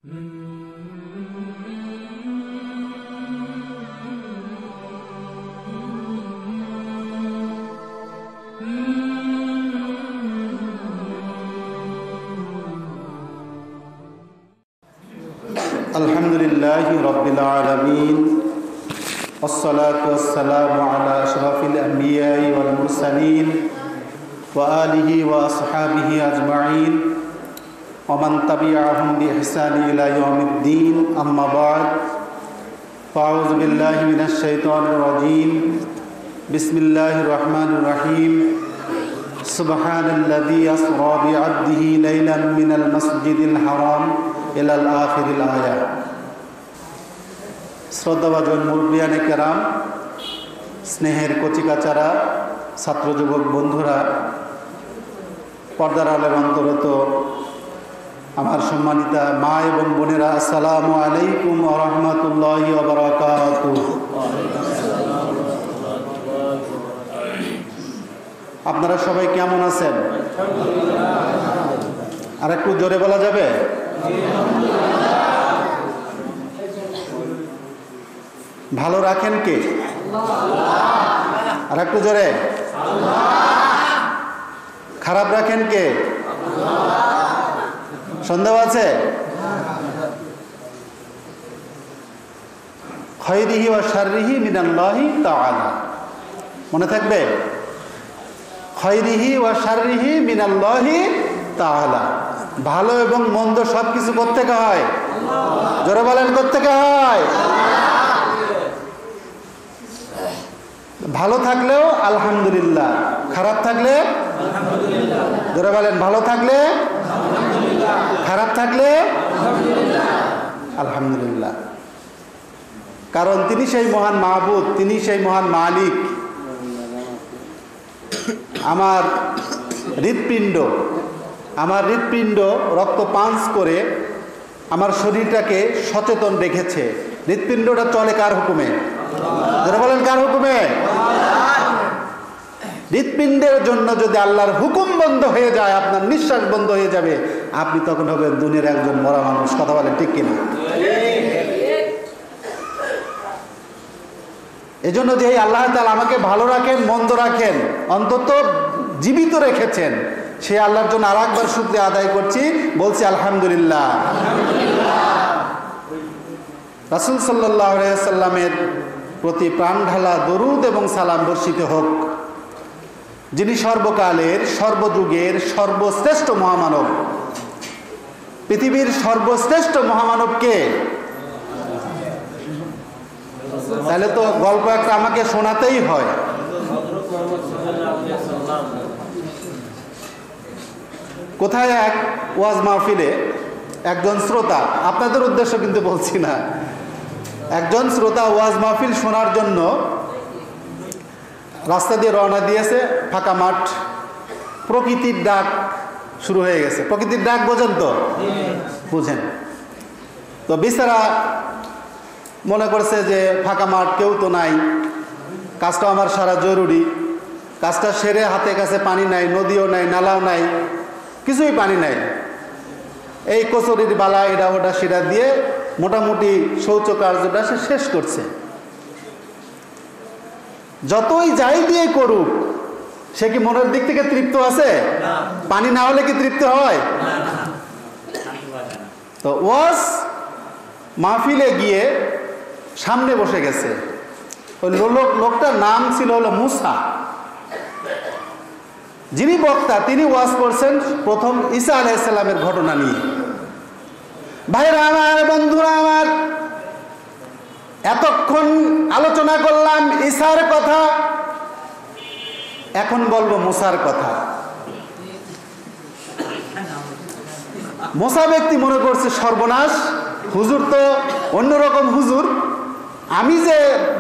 আলহামদুলিল্লাহি রাব্বিল আলামিন ওয়াসসালাতু ওয়াসসালামু আলা আশরাফিল আমবিয়াই ওয়াল মুরসালিন ওয়া আলিহি ওয়া আসহাবিহি আজমাইন ওয়া মান তাবিআহুম বিইহসানি ইলা ইয়াউমিদ্দিন আম্মা বা'দ ফাআউযু বিল্লাহি মিনাশ শাইতানির রাজীম বিসমিল্লাহির রহমানির রহিম সুবহানাল্লাযী আসরা বি'আবদিহি লাইলান মিনাল মাসজিদিল হারাম ইলাল আখিরিল আয়া। শ্রদ্ধাভাজন মুরব্বিয়ানে কেরাম, স্নেহের কচিকাচারা, ছাত্র যুবক বন্ধুরা, পর্দার আলের অন্তরত আমার সম্মানিতা মা এবং বোনেরা, আসসালামু আলাইকুম ওয়া রাহমাতুল্লাহি ওয়া বারাকাতুহু। আপনারা সবাই কেমন আছেন? আর একটু জোরে বলা যাবে? ভালো রাখেন কে? আর একটু জোরে। খারাপ রাখেন কে? সন্দেহ আছে? খায়রিহি ওয়া শাররিহি মিনাল্লাহি তাআলা। মনে থাকবে? খায়রিহি ওয়া শাররিহি মিনাল্লাহি তাআলা। ভালো এবং মন্দ সবকিছু কোত্থেকে হয়? জোরে বলেন, কোত্থেকে হয়? ভালো থাকলেও আলহামদুলিল্লাহ, খারাপ থাকলে জোরে বলেন, ভালো থাকলে খারাপ থাকলে আলহামদুলিল্লাহ। কারণ তিনি সেই মহান মাহবুদ, তিনি সেই মহান মালিক। আমার হৃৎপিণ্ড রক্ত পাঞ্চ করে আমার শরীরটাকে সচেতন রেখেছে। হৃৎপিণ্ডটা চলে কার হুকুমে? যারা বলেন কার হুকুমে? হৃৎপিণ্ডের জন্য যদি আল্লাহর হুকুম বন্ধ হয়ে যায়, আপনার নিঃশ্বাস বন্ধ হয়ে যাবে, আপনি তখন হবেন দুনিয়ার একজন মরা মানুষ। কথা বলেন ঠিক কিনা? এজন্য যে আল্লাহ তাআলা আমাকে ভালো রাখেন, মন্দ রাখেন, অন্তত জীবিত রেখেছেন, সে আল্লাহর জন্য আর একবার শুকরিয়া আদায় করছি, বলছি আলহামদুলিল্লাহ। রাসূল সাল্লাল্লাহু আলাইহি ওয়াসাল্লামের প্রতি প্রাণ ঢালা দরুদ এবং সালাম বর্ষিত হোক, যিনি সর্বকালের, সর্বযুগের সর্বশ্রেষ্ঠ মহামানব। পৃথিবীর সর্বশ্রেষ্ঠ মহামানব কে? তাহলে তো গল্প একটা আমাকে শোনাতেই হয়। কোথায় এক ওয়াজ মাহফিলে একজন শ্রোতা, আপনাদের উদ্দেশ্য কিন্তু বলছি না, একজন শ্রোতা ওয়াজ মাহফিল শোনার জন্য রাস্তা দিয়ে রওনা দিয়েছে। ফাঁকা মাঠ, প্রকৃতির ডাক শুরু হয়ে গেছে। প্রকৃতির ডাক বোঝেন তো? বুঝেন তো। বেচারা মনে করছে যে ফাঁকা মাঠ, কেউ তো নাই, কাজটা আমার সারা জরুরি, কাজটা সেরে হাতে কাছে পানি নাই, নদীও নাই, নালাও নাই, কিছুই পানি নাই। এই কচুরির বালা এটা ওটা সেটা দিয়ে মোটামুটি শৌচ কার্যটা সে শেষ করছে। যতই যাই দিয়ে করুক, সে কি মনের দিক থেকে তৃপ্ত আছে? পানি না হলে কি তৃপ্ত হয়? তো ওয়াজ মাহফিলে গিয়ে সামনে বসে গেছে। ওই লোকটার নাম ছিল হলো মুসা। যিনি বক্তা, তিনি ওয়াজ করছেন প্রথম ঈসা আলাইহিস সালামের ঘটনা নিয়ে। ভাইরা আমার, বন্ধুরা আমার, এতক্ষণ আলোচনা করলাম ঈসার কথা, এখন বলবো মুসার কথা। মুসা ব্যক্তি মনে করছে সর্বনাশ, হুজুর তো অন্যরকম হুজুর, আমি যে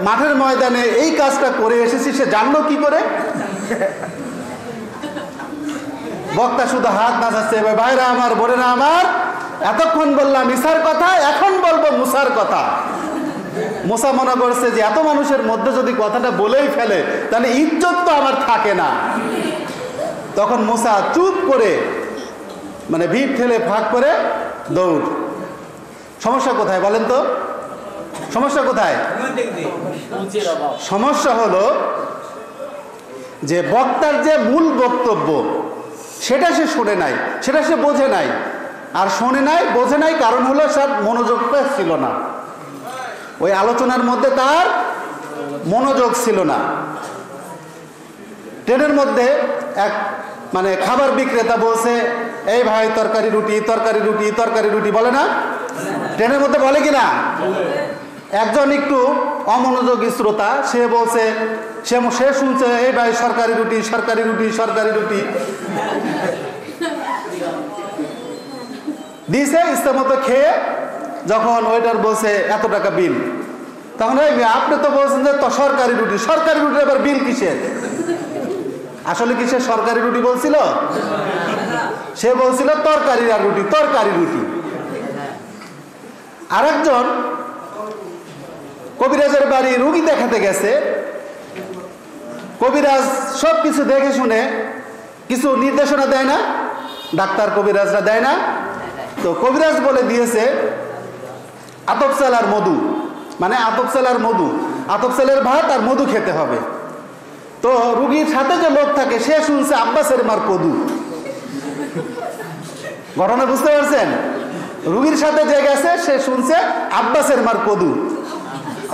মাঠের ময়দানে এই কাজটা করে এসেছি সে জানলো কি করে? বক্তা শুধু হাত নাচাচ্ছে। ভাইরা আমার, বোনেরা আমার, এতক্ষণ বললাম ঈসার কথা, এখন বলবো মুসার কথা। মুসা মনে করছে যে এত মানুষের মধ্যে যদি কথাটা বলেই ফেলে তাহলে ইজ্জত তো আমার থাকে না। তখন মুসা চুপ করে, মানে ভিড় ঠেলে ফাঁক করে দৌড়। সমস্যা কোথায় বলেন তো? সমস্যা কোথায়? সমস্যা হলো যে বক্তার যে মূল বক্তব্য সেটা সে শোনে নাই, সেটা সে বোঝে নাই। আর শোনে নাই, বোঝে নাই, কারণ হলো তার মনোযোগটা ছিল না, ওই আলোচনার মধ্যে তার মনোযোগ ছিল না। ট্রেনের মধ্যে এক মানে খাবার বিক্রেতা বলছে, এই ভাই তরকারি রুটি, তরকারি রুটি, তরকারি রুটি, বলে না? ট্রেনের মধ্যে বলে কিনা? একজন একটু অমনোযোগী শ্রোতা, সে বলছে, সে শুনছে, এই ভাই সরকারি রুটি, সরকারি রুটি, সরকারি রুটি দিয়েছে। ইচ্ছা মতো খেয়ে যখন ওয়েটার বলছে এত টাকা বিল, তখন আপনি তো বলছেন যে সরকারি রুটি, সরকারি রুটি আবার বিল কিসের? আসলে কি সে সরকারি রুটি বলছিল? সে বলছিল তরকারি আর রুটি, তরকারি রুটি। আরেকজন কবিরাজের বাড়ি রুগী দেখাতে গেছে। কবিরাজ সব কিছু দেখে শুনে কিছু নির্দেশনা দেয় না, ডাক্তার কবিরাজরা দেয় না। তো কবিরাজ বলে দিয়েছে আতপ চাল আর মধু, মানে আতপ চাল আর মধু, আতপ চালের ভাত আর মধু খেতে হবে। তো রুগীর সাথে যে লোক থাকে সে শুনছে আব্বাসের মার কদু। ঘটনা বুঝতে পারছেন? রুগীর সাথে যে গেছে সে শুনছে আব্বাসের মার কদু।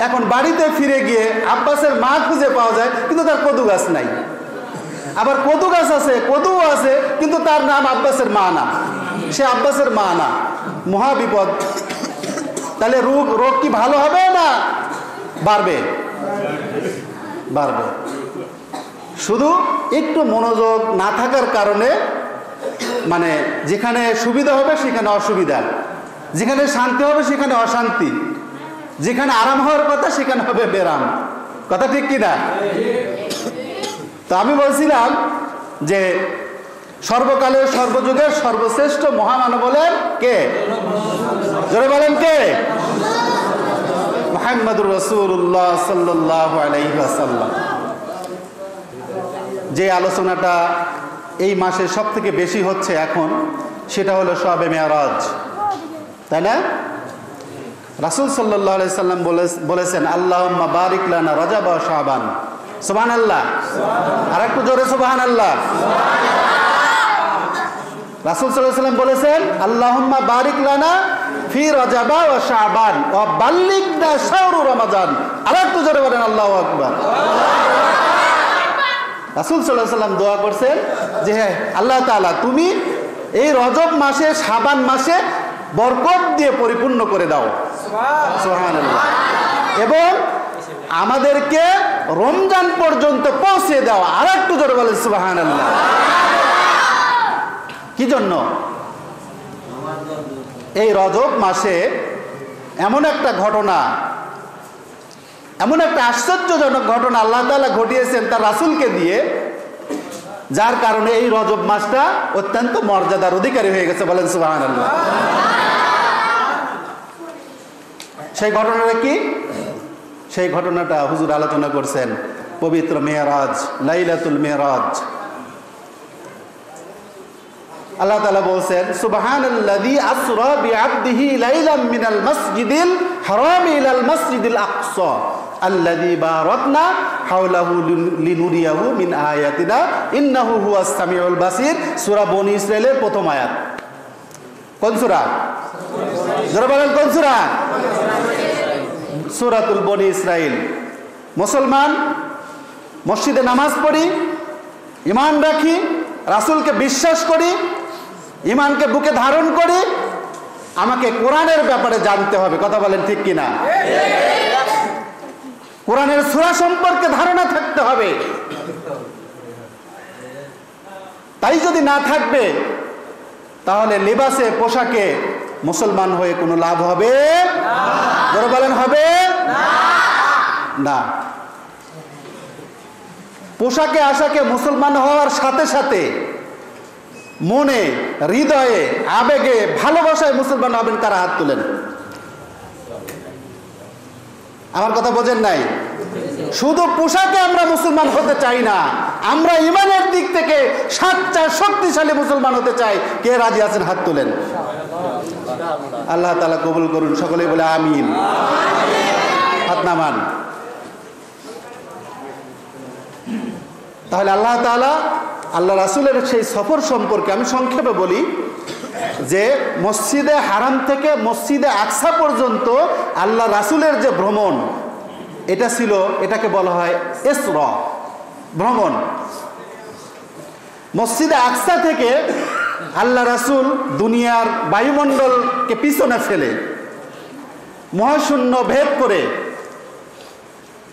এখন বাড়িতে ফিরে গিয়ে আব্বাসের মা খুঁজে পাওয়া যায়, কিন্তু তার কদু গাছ নাই। আবার কদু গাছ আছে, কদুও আছে, কিন্তু তার নাম আব্বাসের মা না, সে আব্বাসের মা না। মহা বিপদ। তাহলে রোগ কি ভালো হবে না বাড়বে? বাড়বে। শুধু একটু মনোযোগ না থাকার কারণে, মানে যেখানে সুবিধা হবে সেখানে অসুবিধা, যেখানে শান্তি হবে সেখানে অশান্তি, যেখানে আরাম হওয়ার কথা সেখানে হবে বেরাম। কথা ঠিক কিনা? তো আমি বলছিলাম যে সর্বকালের সর্বযুগের সর্বশ্রেষ্ঠ মহামানব বলেন কে? জোরে বলেন কে? মুহাম্মদুর রাসূলুল্লাহ সাল্লাল্লাহু আলাইহি ওয়াসাল্লাম। যে আলোচনাটা এই মাসে সব থেকে বেশি হচ্ছে এখন, সেটা হলো শবে মেরাজ, তাই না? রাসূল সাল্লাল্লাহু আলাইহি সাল্লাম বলেছেন, আল্লাহুম্মা বারিক লানা রজব ওয়া শাবান। সুবহানাল্লাহ। আর একটু জোরে সুবহানাল্লাহ। রাসূল সাল্লাল্লাহু আলাইহি সাল্লাম বলেছেন, আল্লাহুম্মা বারিক লানা ফি রজব ওয়া শাবান ওয়া বাল্লিগনা শাহরু রমাদান। আর একটু জোরে বলেন আল্লাহু আকবার। রাসূল সাল্লাল্লাহু আলাইহি সাল্লাম দোয়া করছেন যে হ্যাঁ আল্লাহ তাআলা, তুমি এই রজব মাসে, শাবান মাসে বরকত দিয়ে পরিপূর্ণ করে দাও। সুবহানাল্লাহ। এবং আমাদেরকে রমজান পর্যন্ত পৌঁছে দাও। আর একটু জোরে বলেন সুবহানাল্লাহ। কি জন্য? এই রজব মাসে এমন একটা ঘটনা, এমন একটা আশ্চর্যজনক ঘটনা আল্লাহ তাআলা ঘটিয়েছেন তার রাসূলকে দিয়ে, যার কারণে এই রজব মাসটা অত্যন্ত মর্যাদার অধিকারী হয়ে গেছে। বলেন সুবহানাল্লাহ। সেই ঘটনাটা কি? সেই ঘটনাটা হুজুর আলোচনা করছেন পবিত্র মেরাজ, লাইলাতুল মেরাজ। আল্লাহ তাআলা বলছেন, সুবহানাল্লাযী আসরা বিআবদিহি লাইলাম মিনাল মাসজিদিল হারাম ইলাল মাসজিদিল আকসা আল্লাযী বারাকনা হাওলাহু লিনুরিয়াহু মিন আয়াতিনা ইন্নাহু হুয়াস সামিউল বাসীর। সূরা বনী ইসরাঈলের প্রথম আয়াত। কোন সূরা? যারা বলেন কোন সূরা? সূরাতুল বনী ইসরাঈল। মুসলমান মসজিদে নামাজ পড়ি, ঈমান রাখি, রাসূলকে বিশ্বাস করি, ঈমানকে বুকে ধারণ করি, আমাকে কোরআনের ব্যাপারে জানতে হবে। কথা বলেন ঠিক কিনা? কোরআনের সূরা সম্পর্কে ধারণা থাকতে হবে। তাই যদি না থাকবে, তাহলে লিবাসে, পোশাকে মুসলমান হয়ে কোনো লাভ হবে না। বলেন হবে না। পোশাকে আশাকে মুসলমান হওয়ার সাথে সাথে মনে, হৃদয়ে, আবেগে, ভালোবাসায় মুসলমান হবেন কারা? হাত তুলেন। আমার কথা বোঝেন নাই? শুধু পোশাকে আমরা মুসলমান হতে চাই না, আমরা ঈমানের দিক থেকে সাচ্চা শক্তিশালী মুসলমান হতে চাই। কে রাজি আছেন? হাত তুলেন। আল্লাহ তাআলা কবুল করুন, সকলেই বলে আমিন। হাত নামান। তাহলে আল্লাহ তাআলা আল্লাহ রাসূলের সেই সফর সম্পর্কে আমি সংক্ষেপে বলি যে মসজিদে হারাম থেকে মসজিদে আকসা পর্যন্ত আল্লাহ রাসূলের যে ভ্রমণ এটা ছিল, এটাকে বলা হয় ইসরা ভ্রমণ। মসজিদে আকসা থেকে আল্লাহ রাসূল দুনিয়ার বায়ুমণ্ডলকে পিছনে ফেলে মহাশূন্য ভেদ করে,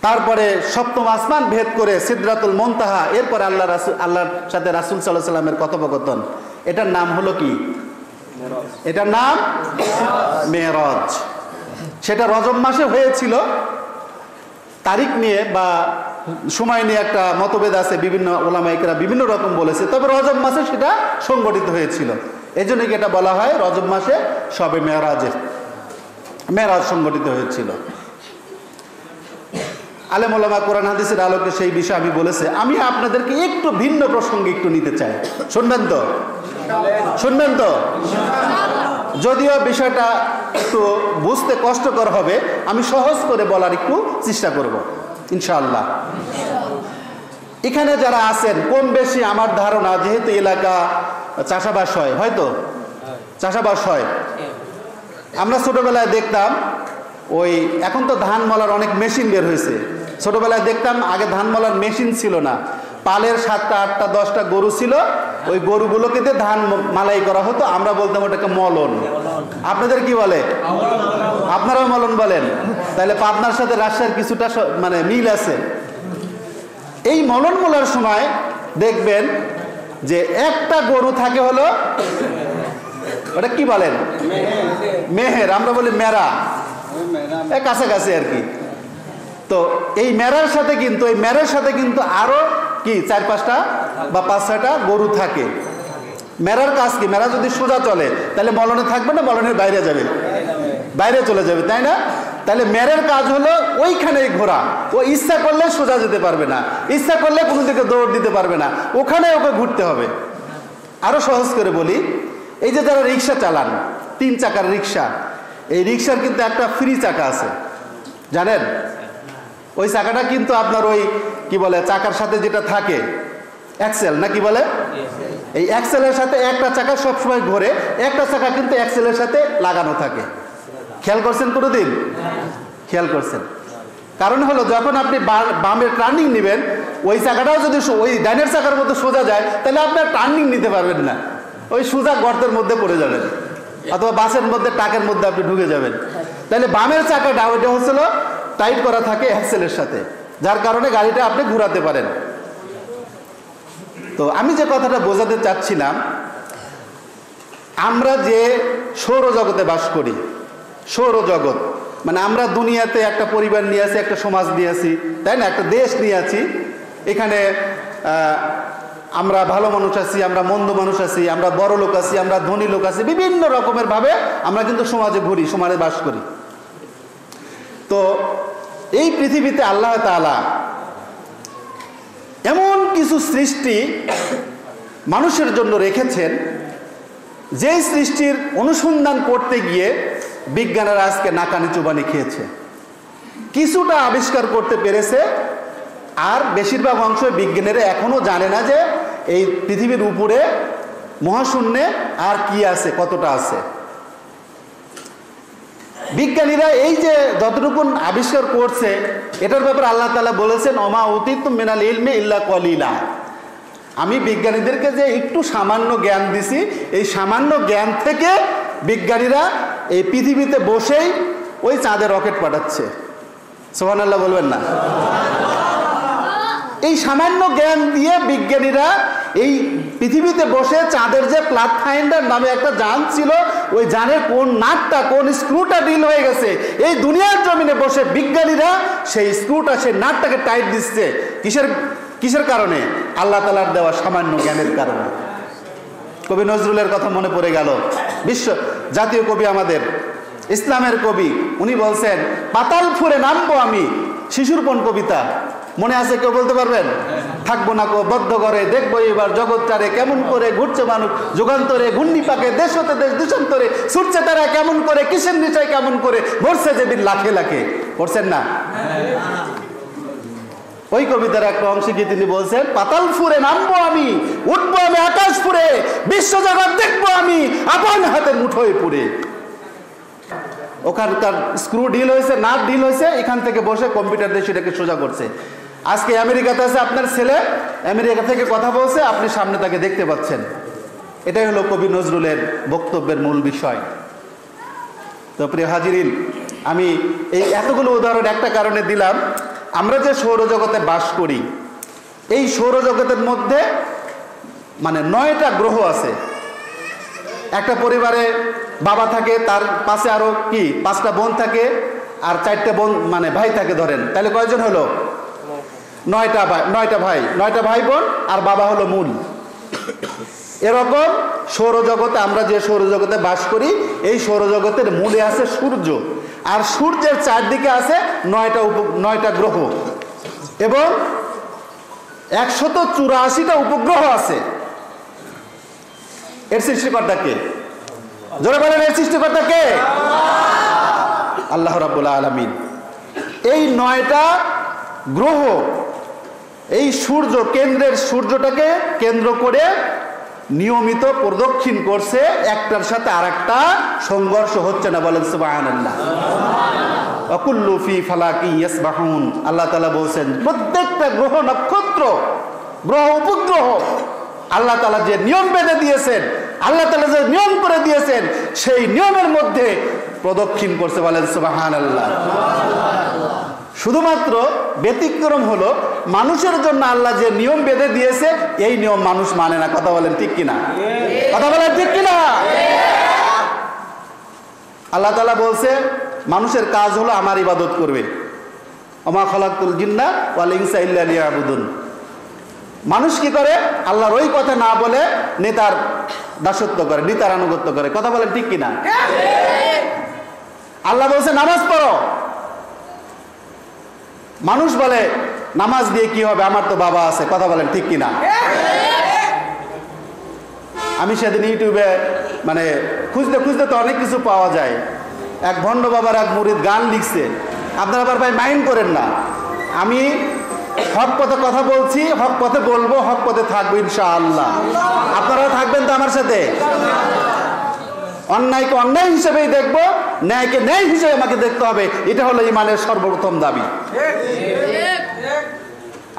তারপরে সপ্তম আসমান ভেদ করে সিদরাতুল মুনতাহা, এরপরে আল্লাহর সাথে রাসূল সাল্লাল্লাহু আলাইহি সাল্লামের কথোপকথন, এটার নাম হলো কি? এটার নাম মেরাজ। সেটা রজব মাসে হয়েছিল। তারিখ নিয়ে বা সময় নিয়ে একটা মতভেদ আছে, বিভিন্ন উলামায়ে কেরাম বিভিন্ন রকম বলেছে, তবে রজব মাসে সেটা সংগঠিত হয়েছিল। এই জন্য এটা বলা হয় রজব মাসে শবে মেরাজ সংগঠিত হয়েছিল। আলেম ওলামা কোরআন হাদিসের আলোকে সেই বিষয় আমি বলেছে। আমি আপনাদেরকে একটু ভিন্ন প্রসঙ্গে একটু নিতে চাই, শুনবেন তো? শুনবেন তো? যদিও বিষয়টা একটু বুঝতে কষ্টকর হবে, আমি সহজ করে বলার একটু চেষ্টা করব ইনশাআল্লাহ। এখানে যারা আছেন কম বেশি আমার ধারণা, যেহেতু এলাকা চাষাবাস হয়, হয়তো চাষাবাস হয়, আমরা ছোটবেলায় দেখতাম ওই, এখন তো ধান মলার অনেক মেশিন বের হয়েছে, ছোটবেলায় দেখতাম আগে ধান মলার মেশিন ছিল না, পালের 7টা 8টা 10টা গরু ছিল, ওই গরুগুলোকে দিয়ে ধান মালাই করা হতো, আমরা বলতাম ওটাকে মলন। আপনাদের কি বলে? আপনারাও মলন বলেন? তাহলে পাবনার সাথে রাজশাহীর কিছুটা মানে মিল আছে। এই মলন মোলার সময় দেখবেন যে একটা গরু থাকে হলো, ওটা কি বলেন? মেহের, আমরা বলি মেরা, কাছাকাছি আর কি। তো এই মেরার সাথে কিন্তু আরো কি 4-5টা বা 5-6টা গরু থাকে। মেরার কাজ কি? মেরা যদি সোজা চলে তাহলে মলনে থাকবে না, মলনের বাইরে যাবে, বাইরে চলে যাবে, তাই না? তাহলে মেরের কাজ হলো ওইখানেই ঘোরা। ও ইচ্ছা করলে সোজা যেতে পারবে না, ইচ্ছা করলে কোনো দিকে দৌড় দিতে পারবে না, ওখানে ওকে ঘুরতে হবে। আরো সহজ করে বলি, এই যে যারা রিক্সা চালান, 3 চাকার রিক্সা, এই রিক্সার কিন্তু একটা ফ্রি চাকা আছে, জানেন? ওই চাকাটা কিন্তু আপনার ওই কি বলে চাকার সাথে যেটা থাকে অ্যাক্সেল না কি বলে, এই অ্যাক্সেলের সাথে একটা চাকা সবসময় ঘোরে, একটা চাকা কিন্তু অ্যাক্সেলের সাথে লাগানো থাকে। খেয়াল করছেন কোনোদিন? খেয়াল করছেন? কারণ হলো যখন আপনি বামে টার্নিং নেবেন, ওই চাকাটাও যদি ওই ডাইনের চাকার মধ্যে সোজা যায় তাহলে আপনার টার্নিং নিতে পারবেন না, ওই সোজা গর্তের মধ্যে পড়ে যাবেন, অথবা বাসের মধ্যে টাকের মধ্যে আপনি ঢুকে যাবেন। তাহলে বামের চাকাটা ওইটা হচ্ছিল টাইট করা থাকে অ্যাক্সেলের সাথে, যার কারণে গাড়িটা আপনি ঘোরাতে পারেন। তো আমি যে কথাটা বোঝাতে চাচ্ছিলাম, আমরা যে সৌরজগতে বাস করি, সৌরজগৎ মানে আমরা দুনিয়াতে একটা পরিবার নিয়ে আছি, একটা সমাজ নিয়ে আছি, তাই না? একটা দেশ নিয়ে আছি। এখানে আমরা ভালো মানুষ আছি, আমরা মন্দ মানুষ আছি, আমরা বড় লোক আছি, আমরা ধনী লোক আছি, বিভিন্ন রকমের ভাবে আমরা কিন্তু সমাজে ঘুরি, সমাজে বাস করি। তো এই পৃথিবীতে আল্লাহ তাআলা এমন কিছু সৃষ্টি মানুষের জন্য রেখেছেন, যেই সৃষ্টির অনুসন্ধান করতে গিয়ে বিজ্ঞানীরা আজকে নাকানি চুবানি খেয়েছে। কিছুটা আবিষ্কার করতে পেরেছে, আর বেশিরভাগ অংশ বিজ্ঞানীরা এখনো জানে না যে এই পৃথিবীর উপরে মহাশূন্যে আর কি আছে, কতটা আছে। বিজ্ঞানীরা এই যে যতটুকু আবিষ্কার করছে, এটার ব্যাপারে আল্লাহ তাআলা বলেছেন, ওমা উতিতুম মিনাল ইলমি ইল্লা কলিলা। আমি বিজ্ঞানীদেরকে যে একটু সামান্য জ্ঞান দিছি, এই সামান্য জ্ঞান থেকে বিজ্ঞানীরা এই পৃথিবীতে বসেই ওই চাঁদে রকেট পাঠাচ্ছে। সুবহানাল্লাহ বলবেন না? এই সামান্য জ্ঞান দিয়ে বিজ্ঞানীরা এই পৃথিবীতে বসে চাঁদের যে পাথফাইন্ডার নামে একটা যান ছিল, ওই যানের কোন নাটটা, কোন স্ক্রুটা ঢিল হয়ে গেছে, এই দুনিয়ার জমিনে বসে বিজ্ঞানীরা সেই স্ক্রুটা, সেই নাটটাকে টাইট দিচ্ছে। কিসের কারণে? আল্লাহ তাআলার দেওয়া সামান্য জ্ঞানের কারণে। কবি নজরুলের কথা মনে পড়ে গেল, বিশ্ব জাতীয় কবি, আমাদের ইসলামের কবি। উনি বলছেন, পাতাল ফুরে নামবো আমি, শিশুর কোন কবিতা মনে আছে? কেউ বলতে পারবেন? থাকবো না কো বদ্ধ করে, দেখবো এবার জগৎটারে কেমন করে ঘুরছে মানুষ যুগান্তরে, ঘূর্ণি পাকে দেশ হতে দেশ দেশান্তরে, ছুটছে তারা কেমন করে, কিসের নিচায় কেমন করে, মরছে যেদিন লাখে লাখে। পড়ছেন না? ওই কবিতার একটা অংশে গিয়ে তিনি বলছেন, পাতাল ফুরে নামবো আমি, উঠবো আমি আকাশ ফুরে, বিশ্বজগৎ দেখবো আমি আপন হাতের মুঠোয় পুরে। ওখানকার স্ক্রু ঢিল হয়েছে, নাট ঢিল হয়েছে, এখান থেকে বসে কম্পিউটার দিয়ে সেটাকে সোজা করছে। আজকে আমেরিকাতে আছে আপনার ছেলে, আমেরিকা থেকে কথা বলছে, আপনি সামনে তাকে দেখতে পাচ্ছেন। এটাই হলো কবি নজরুলের বক্তব্যের মূল বিষয়। তো প্রিয় হাজিরিন, আমি এই এতগুলো উদাহরণ একটা কারণে দিলাম, আমরা যে সৌরজগতে বাস করি, এই সৌরজগতের মধ্যে মানে 9টা গ্রহ আছে। একটা পরিবারে বাবা থাকে, তার পাশে আরো কি 5টা বোন থাকে, আর 4টে বোন মানে ভাই থাকে ধরেন, তাহলে কয়জন হলো? 9টা ভাই বোন, আর বাবা হলো মূল। এরকম সৌরজগতে, আমরা যে সৌরজগতে বাস করি, এই সৌরজগতের মূলে আছে সূর্য, আর সূর্যের চারদিকে আছে 9টা গ্রহ এবং 184টা উপগ্রহ আছে। এর সৃষ্টিকর্তা কে? জোরে বলেন, এর সৃষ্টিকর্তা কে? আল্লাহ রাব্বুল আলামিন। এই 9টা গ্রহ, এই সূর্য, কেন্দ্রের সূর্যটাকে কেন্দ্র করে নিয়মিত প্রদক্ষিণ করছে, একটার সাথে আরেকটা সংঘর্ষ হচ্ছে না। বলেন সুবহানাল্লাহ। ওয়াকুল্লু ফি ফালাকি ইয়াসবাহুন। আল্লাহ তাআলা বলেন, প্রত্যেকটা গ্রহ নক্ষত্র, গ্রহ উপগ্রহ আল্লাহ তাআলা যে নিয়ম বেঁধে দিয়েছেন, আল্লাহ তাআলা যে নিয়ম করে দিয়েছেন, সেই নিয়মের মধ্যে প্রদক্ষিণ করছে। বলেন সুবহানাল্লাহ। শুধুমাত্র ব্যতিক্রম হলো মানুষের জন্য আল্লাহ যে নিয়ম বেঁধে দিয়েছে, এই নিয়ম মানুষ মানে না। কথা বলেন ঠিক কিনা? কথা বলেন ঠিক কিনা? আল্লাহ তাআলা বলছে মানুষের কাজ হলো আমার ইবাদত করবে। ওমা খালাকতুল জিন্না ওয়াল ইনসা ইল্লা লিয়াবুদুন। মানুষ কি করে? আল্লাহর ওই কথা না বলে নেতার দাসত্ব করে, নেতার আনুগত্য করে। কথা বলেন ঠিক কিনা? আল্লাহ বলছে নামাজ পড়ো, মানুষ বলে নামাজ দিয়ে কি হবে, আমার তো বাবা আছে। কথা বলেন ঠিক কিনা? আমি সেদিন ইউটিউবে মানে খুঁজতে খুঁজতে তো অনেক কিছু পাওয়া যায়। এক ভণ্ড বাবার এক মুরিদ গান লিখছে, আপনারা আবার ভাই মাইন্ড করেন না, আমি হক পথে কথা বলছি, হক পথে বলবো, হক পথে থাকবো ইনশাআল্লাহ। আপনারাও থাকবেন তো আমার সাথে? অন্যায়কে অন্যায় হিসেবেই দেখবো, ন্যায়কে ন্যায় হিসেবে আমাকে দেখতে হবে। এটা হলো ইমানের সর্বপ্রথম দাবি।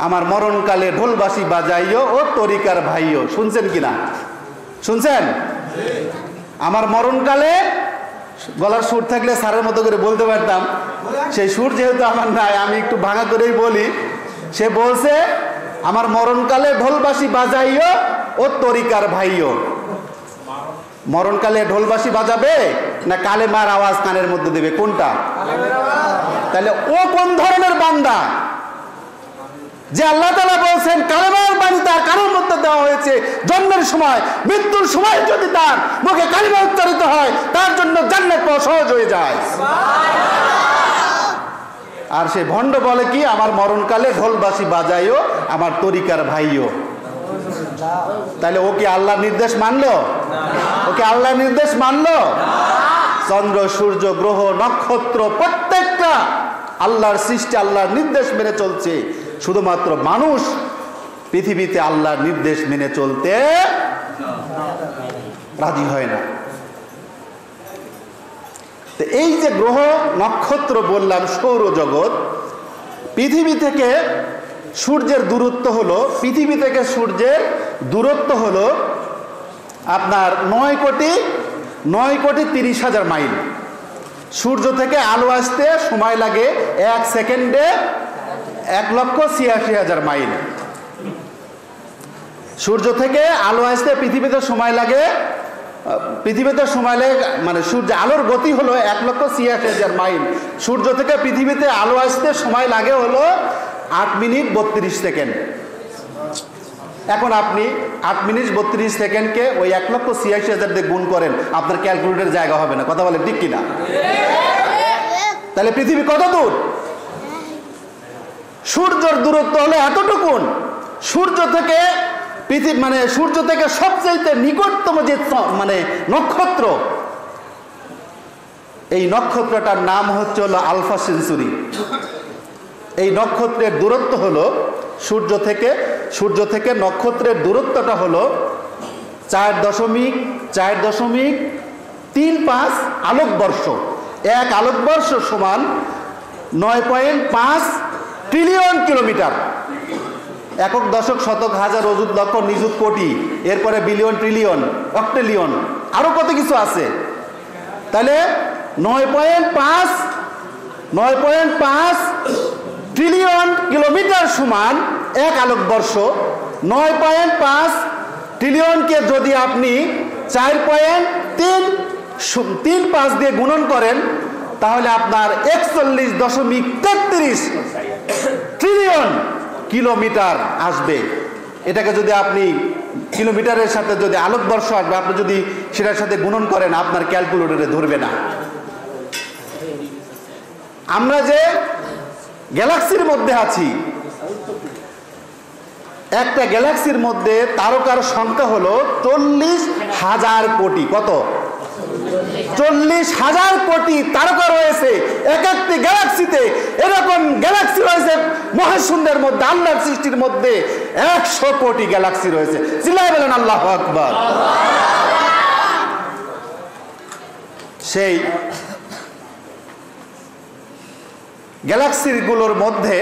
আমার মরণকালে ঢোলবাসি বাজাইও ও তরিকার ভাইও। শুনছেন কিনা? শুনছেন? আমার মরণকালে গলার সুর থাকলে স্যারের মতো করে বলতে পারতাম, সেই সুর যেহেতু আমার নাই, আমি একটু ভাঙা করেই বলি। সে বলছে আমার মরণকালে ঢোলবাসি বাজাইও ও তরিকার ভাইও। মরণকালে ঢোলবাসি বাজাবে না কালেমার আওয়াজ কানের মধ্যে দেবে? কোনটা? তাহলে ও কোন ধরনের বান্দা যে আল্লাহ তাআলা বলছেন কালেমার বাণী তার কানের মধ্যে দেওয়া হয়েছে, জন্মের সময় মৃত্যুর সময় যদি তার মুখে কালিমা উচ্চারিত হয়, তার জন্য জান্নাত পাওয়া সহজ হয়ে যায়। আর সে ভণ্ড বলে কি আমার মরণকালে ঢোলবাসি বাজাইও আমার তরিকার ভাইও। তাহলে ও কি আল্লাহর নির্দেশ মানলো? ওকে আল্লাহর নির্দেশ মানলো? চন্দ্র, সূর্য, গ্রহ, নক্ষত্র প্রত্যেকটা আল্লাহর সৃষ্টি, আল্লাহর নির্দেশ মেনে চলছে। শুধুমাত্র মানুষ পৃথিবীতে আল্লাহর নির্দেশ মেনে চলতে রাজি হয় না। তো এই যে গ্রহ নক্ষত্র বললাম, সৌরজগৎ, পৃথিবী থেকে সূর্যের দূরত্ব হলো, পৃথিবী থেকে সূর্যের দূরত্ব হলো আপনার 9,30,000 মাইল। সূর্য থেকে আলো আসতে সময় লাগে 1 সেকেন্ডে 1,86,000 মাইল। সূর্য থেকে আলো আসতে পৃথিবীতে সময় লাগে মানে সূর্য আলোর গতি হলো 1,86,000 মাইল। সূর্য থেকে পৃথিবীতে আলো আসতে সময় লাগে হলো 8 মিনিট 32 সেকেন্ড। এখন আপনি 8 মিনিট 32 সেকেন্ডকে ওই 1,86,000 দিয়ে গুণ করেন, আপনার ক্যালকুলেটর জায়গা হবে না। কথা বলে ঠিক কিনা? তাহলে পৃথিবী কত দূর? সূর্যের দূরত্ব হলো এতটুকুন, সূর্য থেকে পৃথিবী মানে সূর্য থেকে সবচেয়ে নিকটতম যে মানে নক্ষত্র, এই নক্ষত্রটার নাম হচ্ছে হলো আলফা সেঞ্চুরি। এই নক্ষত্রের দূরত্ব হলো সূর্য থেকে নক্ষত্রের দূরত্বটা হলো 4.35 আলোকবর্ষ। এক আলোকবর্ষ সমান 9.5 ট্রিলিয়ন কিলোমিটার। একক, দশক, শতক, হাজার, অযুত, লক্ষ, নিযুত, কোটি, এরপরে বিলিয়ন, ট্রিলিয়ন, অক্ট্রিলিয়ন, আরো কত কিছু আছে। তাহলে 9.5 ট্রিলিয়ন কিলোমিটার সমান এক আলোকবর্ষ। 9.5 ট্রিলিয়নকে যদি আপনি 4.35 দিয়ে গুণন করেন তাহলে আপনার 41.33 ট্রিলিয়ন কিলোমিটার আসবে। এটাকে যদি আপনি কিলোমিটারের সাথে যদি আলোকবর্ষ আসবে, আপনি যদি সেটার সাথে গুণন করেন আপনার ক্যালকুলেটরে ধরবে না। আমরা যে গ্যালাক্সির মধ্যে আছি, একটা গ্যালাক্সির মধ্যে তারকার সংখ্যা হলো 40,000 কোটি। কত? 40,000 কোটি তারকা রয়েছে এক একটি গ্যালাক্সিতে। এরকম গ্যালাক্সি রয়েছে মহাশূন্যের মধ্যে, আল্লাহর সৃষ্টির মধ্যে 100 কোটি গ্যালাক্সি রয়েছে। চিল্লায় বলেন আল্লাহু আকবার। সেই গ্যালাক্সিগুলোর মধ্যে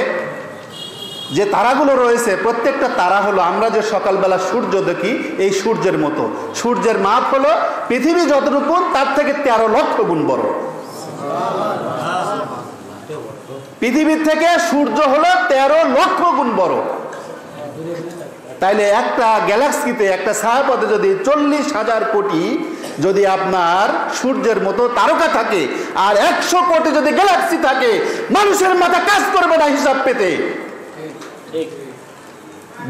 যে তারাগুলো রয়েছে, প্রত্যেকটা তারা হলো আমরা যে সকালবেলা সূর্য দেখি এই সূর্যের মতো। সূর্যের মাপ হলো পৃথিবী যতটুকু তার থেকে 13 লক্ষ গুণ বড়। পৃথিবীর থেকে সূর্য হলো 13 লক্ষ গুণ বড়। তাইলে একটা গ্যালাক্সিতে, একটা ছায়াপথে যদি 40,000 কোটি যদি আপনার সূর্যের মতো তারকা থাকে আর 100 কোটি যদি গ্যালাক্সি থাকে, মানুষের মাথা কাজ করবে না হিসাব পেতে।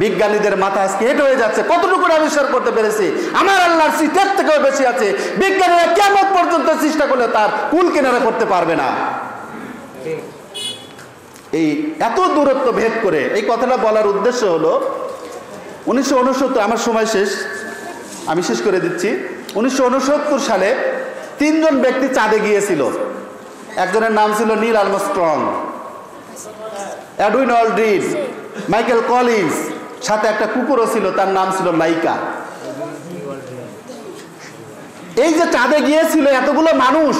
বিজ্ঞানীদের মাথা আজকে হেঁটে হয়ে যাচ্ছে। কতটুকু আবিষ্কার করতে পেরেছে? আমার আল্লাহর সৃষ্টির থেকেও বেশি আছে। বিজ্ঞানীরা কিয়ামত পর্যন্ত চেষ্টা করলে তার কুল কিনারা করতে পারবে না। এই এত দূরত্ব ভেদ করে এই কথাটা বলার উদ্দেশ্য হলো 1969, আমার সময় শেষ, আমি শেষ করে দিচ্ছি। 1969 সালে 3 জন ব্যক্তি চাঁদে গিয়েছিল। একজনের নাম ছিল Neil Armstrong, Edwin Aldrin, Michael Collins, সাথে একটা কুকুরও ছিল, তার নাম ছিল লাইকা। এই যে চাঁদে গিয়েছিল এতগুলো মানুষ,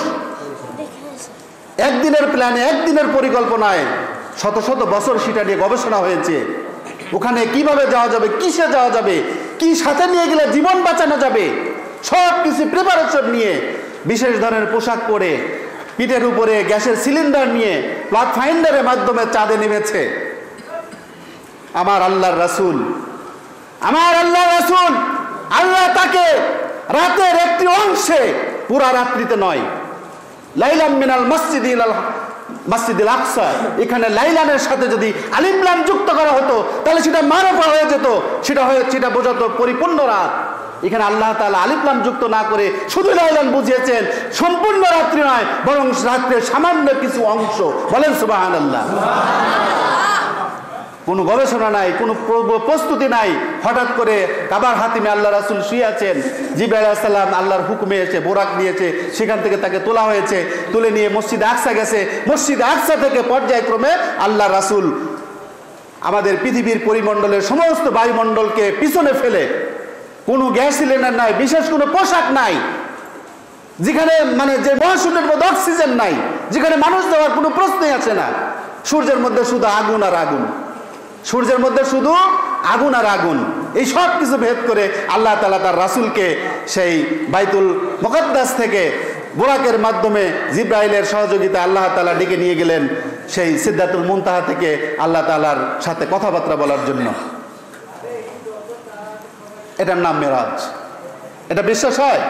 একদিনের প্ল্যানে, একদিনের পরিকল্পনায় শত শত বছর সেটা নিয়ে গবেষণা হয়েছে। ওখানে কিভাবে যাওয়া যাবে, কিসে যাওয়া যাবে, কি সাথে নিয়ে গেলে জীবন বাঁচানো যাবে, সব কিছু প্রিপারেশন নিয়ে, বিশেষ ধরনের পোশাক পরে, পিঠের উপরে গ্যাসের সিলিন্ডার নিয়ে প্লাগ ফাইন্ডারের মাধ্যমে চাঁদে নেমেছে আমার আল্লাহর রাসূল। আল্লাহ তাকে রাতের একটি অংশে, পুরা রাত্রিতে নয়, লাইলাম মিনাল মসজিদুল আকসা, এখানে লাইলানের সাথে যদি আলিফ লাম যুক্ত করা হতো তাহলে সেটা মারফা হয়ে যেত, সেটা বোঝাতো পরিপূর্ণ রাত। এখানে আল্লাহ তাআলা আলিফ লাম যুক্ত না করে শুধু লাইলান বুঝিয়েছেন, সম্পূর্ণ রাত্রি নয়, বরং রাত্রের সামান্য কিছু অংশ। বলেন সুবহানাল্লাহ। কোনো গবেষণা নাই, কোনো প্রস্তুতি নাই। হঠাৎ করে কাবার হাতিমে আল্লাহ রাসূল শুয়ে আছেন, জিবরাইল আলাইহিস সালাম আল্লাহর হুকুমে এসে বোরাক নিয়েছে, সেখান থেকে তাকে তোলা হয়েছে, তুলে নিয়ে মসজিদে আকসা গেছে। মসজিদে আকসা থেকে পর্যায়ক্রমে আল্লাহ রাসূল আমাদের পৃথিবীর পরিমণ্ডলের সমস্ত বায়ুমণ্ডলকে পিছনে ফেলে, কোনো গ্যাস সিলিন্ডার নাই, বিশেষ কোনো পোশাক নাই, যেখানে মানে যে মহাশূন্যের মধ্যে অক্সিজেন নাই, যেখানে মানুষ যাওয়ার কোনো প্রশ্নই আসে না। সূর্যের মধ্যে শুধু আগুন আর আগুন, সূর্যের মধ্যে শুধু আগুন আর আগুন। এই সব কিছু ভেদ করে আল্লাহ তাআলা তার রাসূলকে সেই বাইতুল মুকাদ্দাস থেকে বোরাকের মাধ্যমে জিবরাইলের সহযোগিতা আল্লাহ তাআলা ডেকে নিয়ে গেলেন সেই সিদরাতুল মুনতাহা থেকে আল্লাহ তাআলার সাথে কথাবার্তা বলার জন্য। এটার নাম মেরাজ। এটা বিশ্বাস হয়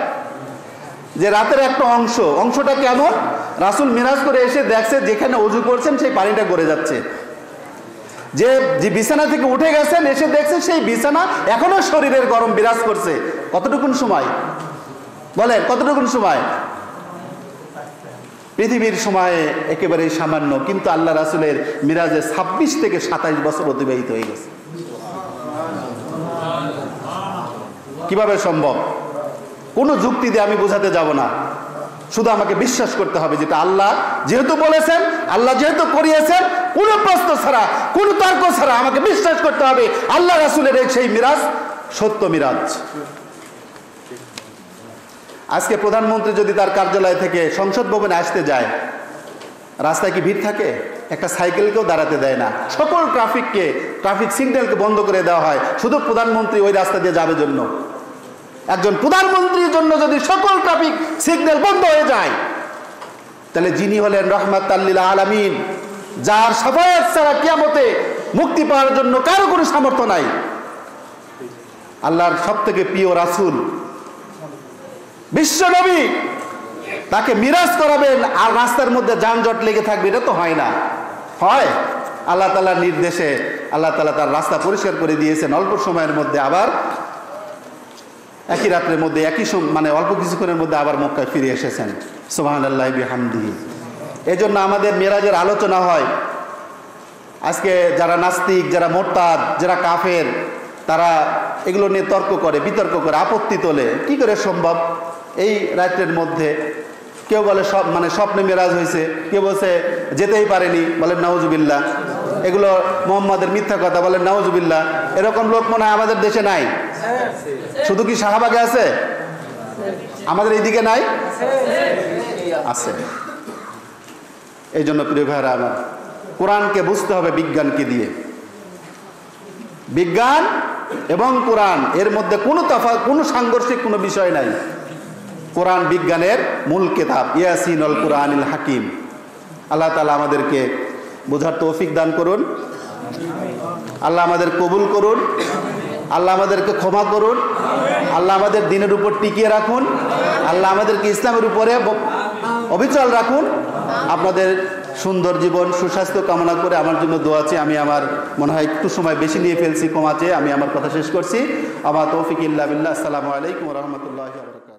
যে রাতের একটা অংশটা কেমন? রাসূল মিরাজ করে এসে দেখছে যেখানে ওযু করছেন সেই পানিটা গড়ে যাচ্ছে। যে বিছানা থেকে উঠে গেছেন, এসে দেখছে সেই বিছানা এখনো শরীরের গরম বিরাজ করছে। কতটুকুন সময় বলেন, কতটুকুন সময়? পৃথিবীর সময়ে একেবারে সামান্য, কিন্তু আল্লাহ রাসূলের মিরাজে 26 থেকে 27 বছর অতিবাহিত হয়ে গেছে। কিভাবে সম্ভব? কোনো যুক্তি দিয়ে আমি বোঝাতে যাব না, শুধু আমাকে বিশ্বাস করতে হবে যেটা আল্লাহ যেহেতু বলেছেন, আল্লাহ যেহেতু করিয়েছেন, কোনো প্রশ্ন ছাড়া, কোনো তর্ক ছাড়া আমাকে বিশ্বাস করতে হবে আল্লাহ রাসূলের সেই মিরাজ সত্য মিরাজ। আজকে প্রধানমন্ত্রী যদি তার কার্যালয় থেকে সংসদ ভবনে আসতে যায়, রাস্তায় কি ভিড় থাকে? একটা সাইকেলকেও দাঁড়াতে দেয় না, সকল ট্রাফিক সিগন্যালকে বন্ধ করে দেওয়া হয় শুধু প্রধানমন্ত্রী ওই রাস্তা দিয়ে যাবে জন্য। একজন প্রধানমন্ত্রীর জন্য যদি সকল ট্রাফিক সিগন্যাল বন্ধ হয়ে যায়, তাহলে যিনি হলেন রাহমাতাল লিল আলামিন, যার শাফায়াত ছাড়া কিয়ামতে মুক্তি পাওয়ার জন্য কারো কোনো সামর্থ্য নাই, আল্লাহর সবথেকে প্রিয় রাসূল বিশ্ব নবী, তাকে মিরাজ করাবেন আর রাস্তার মধ্যে যানজট লেগে থাকবে? এটা তো হয় না। হয় আল্লাহ তাআলার নির্দেশে আল্লাহ তাআলা তার রাস্তা পরিষ্কার করে দিয়েছেন অল্প সময়ের মধ্যে, আবার একই রাত্রের মধ্যে মানে অল্প কিছুক্ষণের মধ্যে আবার মক্কায় ফিরে এসেছেন। সুবহানাল্লাহি বিহামদিহি। এজন্য আমাদের মেরাজের আলোচনা হয়। আজকে যারা নাস্তিক, যারা মোরতাদ, যারা কাফের, তারা এগুলো নিয়ে তর্ক করে, বিতর্ক করে, আপত্তি তোলে। কি করে সম্ভব এই রাত্রের মধ্যে? কেউ বলে স্বপ্নে মেরাজ হয়েছে, কেউ বলছে যেতেই পারেনি, বলেন নাউজুবিল্লাহ। এগুলো মুহাম্মাদের মিথ্যা কথা, বলেন নাউজুবিল্লাহ। এরকম লোক মনে হয় আমাদের দেশে নাই। শুধু কি শাহবাগে আছে? আমাদের এইদিকে নাই? আছে। এই জন্য প্রিয় ভাইরা আমার, কোরআনকে বুঝতে হবে বিজ্ঞানকে দিয়ে। বিজ্ঞান এবং কোরআন এর মধ্যে কোনো সাংঘর্ষিক কোনো বিষয় নাই। কোরআন বিজ্ঞানের মূল কিতাব, ইয়াসিন আল কুরআনিল হাকিম। আল্লাহ তাআলা আমাদেরকে বোঝার তৌফিক দান করুন, আল্লাহ আমাদের কবুল করুন, আল্লাহ আমাদেরকে ক্ষমা করুন, আল্লাহ আমাদের দিনের উপর টিকিয়ে রাখুন, আল্লাহ আমাদেরকে ইসলামের উপরে অবিচল রাখুন। আপনাদের সুন্দর জীবন, সুস্বাস্থ্য কামনা করে আমার জন্য দোয়া আছে। আমি আমার মনে হয় একটু সময় বেশি নিয়ে ফেলছি, ক্ষমা চেয়ে আমি আমার কথা শেষ করছি। আমার তৌফিক ইল্লা বিল্লাহ। আসসালামু আলাইকুম ওয়া রাহমাতুল্লাহি ওয়া বারাকাতুহু।